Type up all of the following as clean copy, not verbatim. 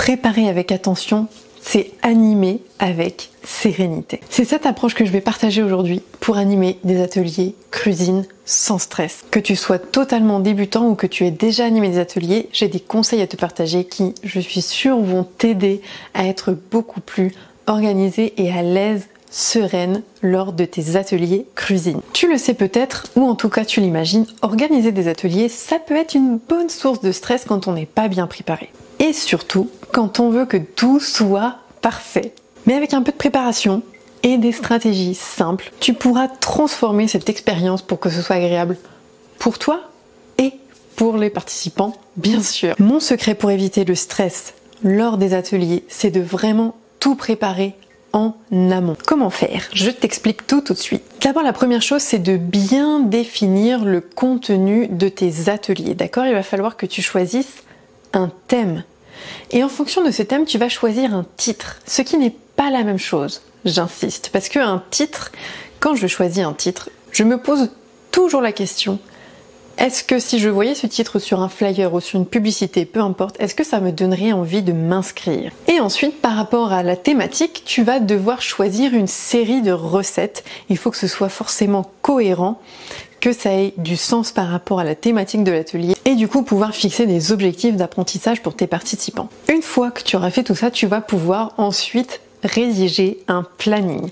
préparer avec attention, c'est animer avec sérénité. C'est cette approche que je vais partager aujourd'hui pour animer des ateliers cuisine sans stress. Que tu sois totalement débutant ou que tu aies déjà animé des ateliers, j'ai des conseils à te partager qui, je suis sûre, vont t'aider à être beaucoup plus organisée et à l'aise, sereine lors de tes ateliers cuisine. Tu le sais peut-être, ou en tout cas tu l'imagines, organiser des ateliers, ça peut être une bonne source de stress quand on n'est pas bien préparé. Et surtout, quand on veut que tout soit parfait. Mais avec un peu de préparation et des stratégies simples, tu pourras transformer cette expérience pour que ce soit agréable pour toi et pour les participants, bien sûr. Mon secret pour éviter le stress lors des ateliers, c'est de vraiment tout préparer en amont. Comment faire? Je t'explique tout de suite. D'abord, la première chose, c'est de bien définir le contenu de tes ateliers. D'accord? Il va falloir que tu choisisses un thème. Et en fonction de ce thème, tu vas choisir un titre, ce qui n'est pas la même chose, j'insiste, parce qu'un titre, quand je choisis un titre, je me pose toujours la question, est-ce que si je voyais ce titre sur un flyer ou sur une publicité, peu importe, est-ce que ça me donnerait envie de m'inscrire? Et ensuite, par rapport à la thématique, tu vas devoir choisir une série de recettes. Il faut que ce soit forcément cohérent, que ça ait du sens par rapport à la thématique de l'atelier et du coup pouvoir fixer des objectifs d'apprentissage pour tes participants. Une fois que tu auras fait tout ça, tu vas pouvoir ensuite rédiger un planning.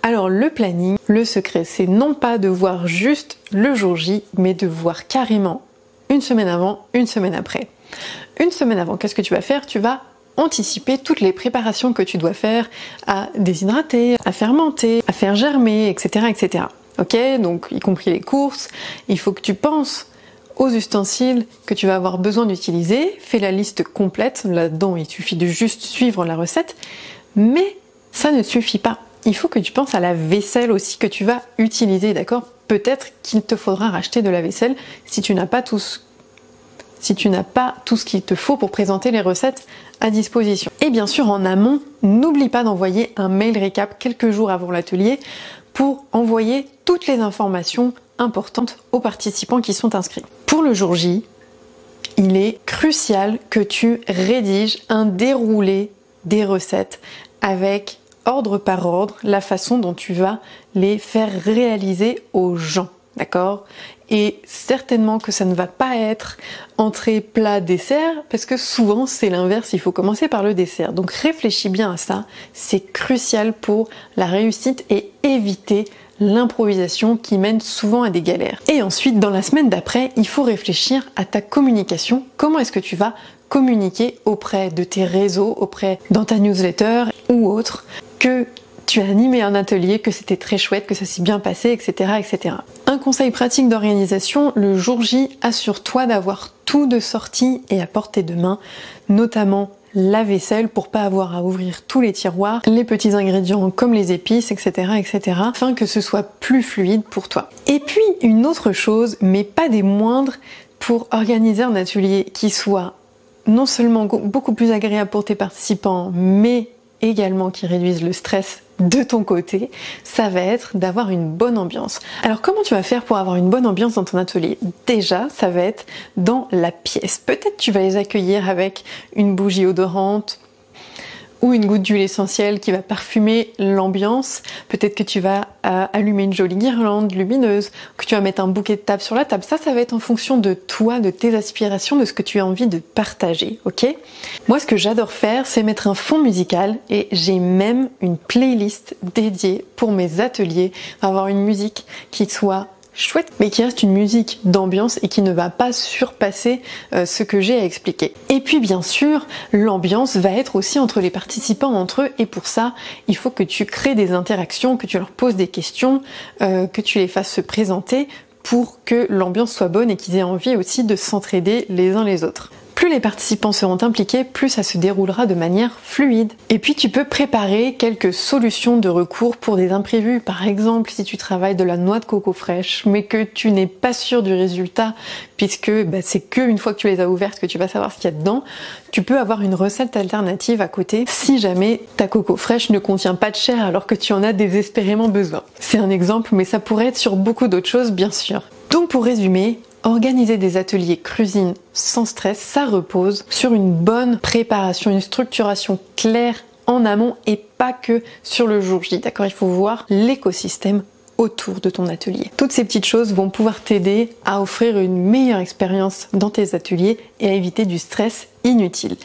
Alors le planning, le secret, c'est non pas de voir juste le jour J, mais de voir carrément une semaine avant, une semaine après. Une semaine avant, qu'est-ce que tu vas faire? Tu vas anticiper toutes les préparations que tu dois faire à déshydrater, à fermenter, à faire germer, etc., etc. Ok, donc y compris les courses, il faut que tu penses aux ustensiles que tu vas avoir besoin d'utiliser, fais la liste complète, là-dedans il suffit de juste suivre la recette, mais ça ne suffit pas. Il faut que tu penses à la vaisselle aussi que tu vas utiliser, d'accord? Peut-être qu'il te faudra racheter de la vaisselle si tu n'as pas tout ce qu'il te faut pour présenter les recettes à disposition. Et bien sûr, en amont, n'oublie pas d'envoyer un mail récap quelques jours avant l'atelier pour envoyer toutes les informations importantes aux participants qui sont inscrits. Pour le jour J, il est crucial que tu rédiges un déroulé des recettes avec ordre par ordre la façon dont tu vas les faire réaliser aux gens, d'accord? Et certainement que ça ne va pas être entrée, plat, dessert, parce que souvent c'est l'inverse, il faut commencer par le dessert. Donc réfléchis bien à ça, c'est crucial pour la réussite et éviter l'improvisation qui mène souvent à des galères. Et ensuite, dans la semaine d'après, il faut réfléchir à ta communication. Comment est-ce que tu vas communiquer auprès de tes réseaux, dans ta newsletter ou autre, que tu as animé un atelier, que c'était très chouette, que ça s'est bien passé, etc., etc. Un conseil pratique d'organisation, le jour J, assure-toi d'avoir tout de sortie et à portée de main, notamment la vaisselle pour pas avoir à ouvrir tous les tiroirs, les petits ingrédients comme les épices, etc., etc., afin que ce soit plus fluide pour toi. Et puis, une autre chose, mais pas des moindres, pour organiser un atelier qui soit non seulement beaucoup plus agréable pour tes participants, mais également qui réduise le stress de ton côté, ça va être d'avoir une bonne ambiance. Alors comment tu vas faire pour avoir une bonne ambiance dans ton atelier? Déjà, ça va être dans la pièce. Peut-être tu vas les accueillir avec une bougie odorante ou une goutte d'huile essentielle qui va parfumer l'ambiance. Peut-être que tu vas allumer une jolie guirlande lumineuse, que tu vas mettre un bouquet de table sur la table. Ça va être en fonction de toi, de tes aspirations, de ce que tu as envie de partager, ok? Moi, ce que j'adore faire, c'est mettre un fond musical et j'ai même une playlist dédiée pour mes ateliers, avoir une musique qui soit chouette, mais qui reste une musique d'ambiance et qui ne va pas surpasser ce que j'ai à expliquer. Et puis bien sûr, l'ambiance va être aussi entre les participants entre eux, et pour ça, il faut que tu crées des interactions, que tu leur poses des questions, que tu les fasses se présenter pour que l'ambiance soit bonne et qu'ils aient envie aussi de s'entraider les uns les autres. Plus les participants seront impliqués, plus ça se déroulera de manière fluide. Et puis tu peux préparer quelques solutions de recours pour des imprévus. Par exemple, si tu travailles de la noix de coco fraîche, mais que tu n'es pas sûr du résultat, puisque c'est qu'une fois que tu les as ouvertes que tu vas savoir ce qu'il y a dedans, tu peux avoir une recette alternative à côté si jamais ta coco fraîche ne contient pas de chair alors que tu en as désespérément besoin. C'est un exemple, mais ça pourrait être sur beaucoup d'autres choses, bien sûr. Donc pour résumer, Organiser des ateliers cuisine sans stress, ça repose sur une bonne préparation, une structuration claire en amont et pas que sur le jour J, d'accord? Il faut voir l'écosystème autour de ton atelier. Toutes ces petites choses vont pouvoir t'aider à offrir une meilleure expérience dans tes ateliers et à éviter du stress inutile.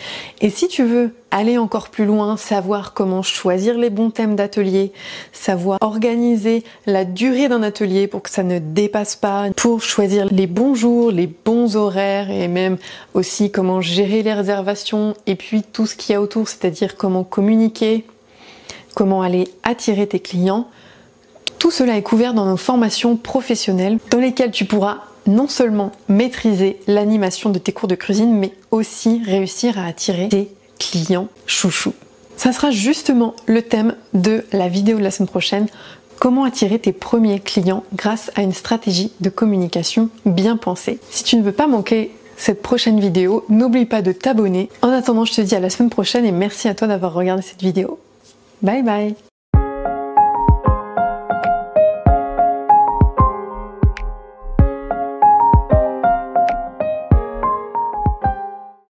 Et si tu veux aller encore plus loin, savoir comment choisir les bons thèmes d'atelier, savoir organiser la durée d'un atelier pour que ça ne dépasse pas, pour choisir les bons jours, les bons horaires et même aussi comment gérer les réservations et puis tout ce qu'il y a autour, c'est-à-dire comment communiquer, comment aller attirer tes clients. Tout cela est couvert dans nos formations professionnelles dans lesquelles tu pourras non seulement maîtriser l'animation de tes cours de cuisine, mais aussi réussir à attirer tes clients chouchous. Ça sera justement le thème de la vidéo de la semaine prochaine, comment attirer tes premiers clients grâce à une stratégie de communication bien pensée. Si tu ne veux pas manquer cette prochaine vidéo, n'oublie pas de t'abonner. En attendant, je te dis à la semaine prochaine et merci à toi d'avoir regardé cette vidéo. Bye bye!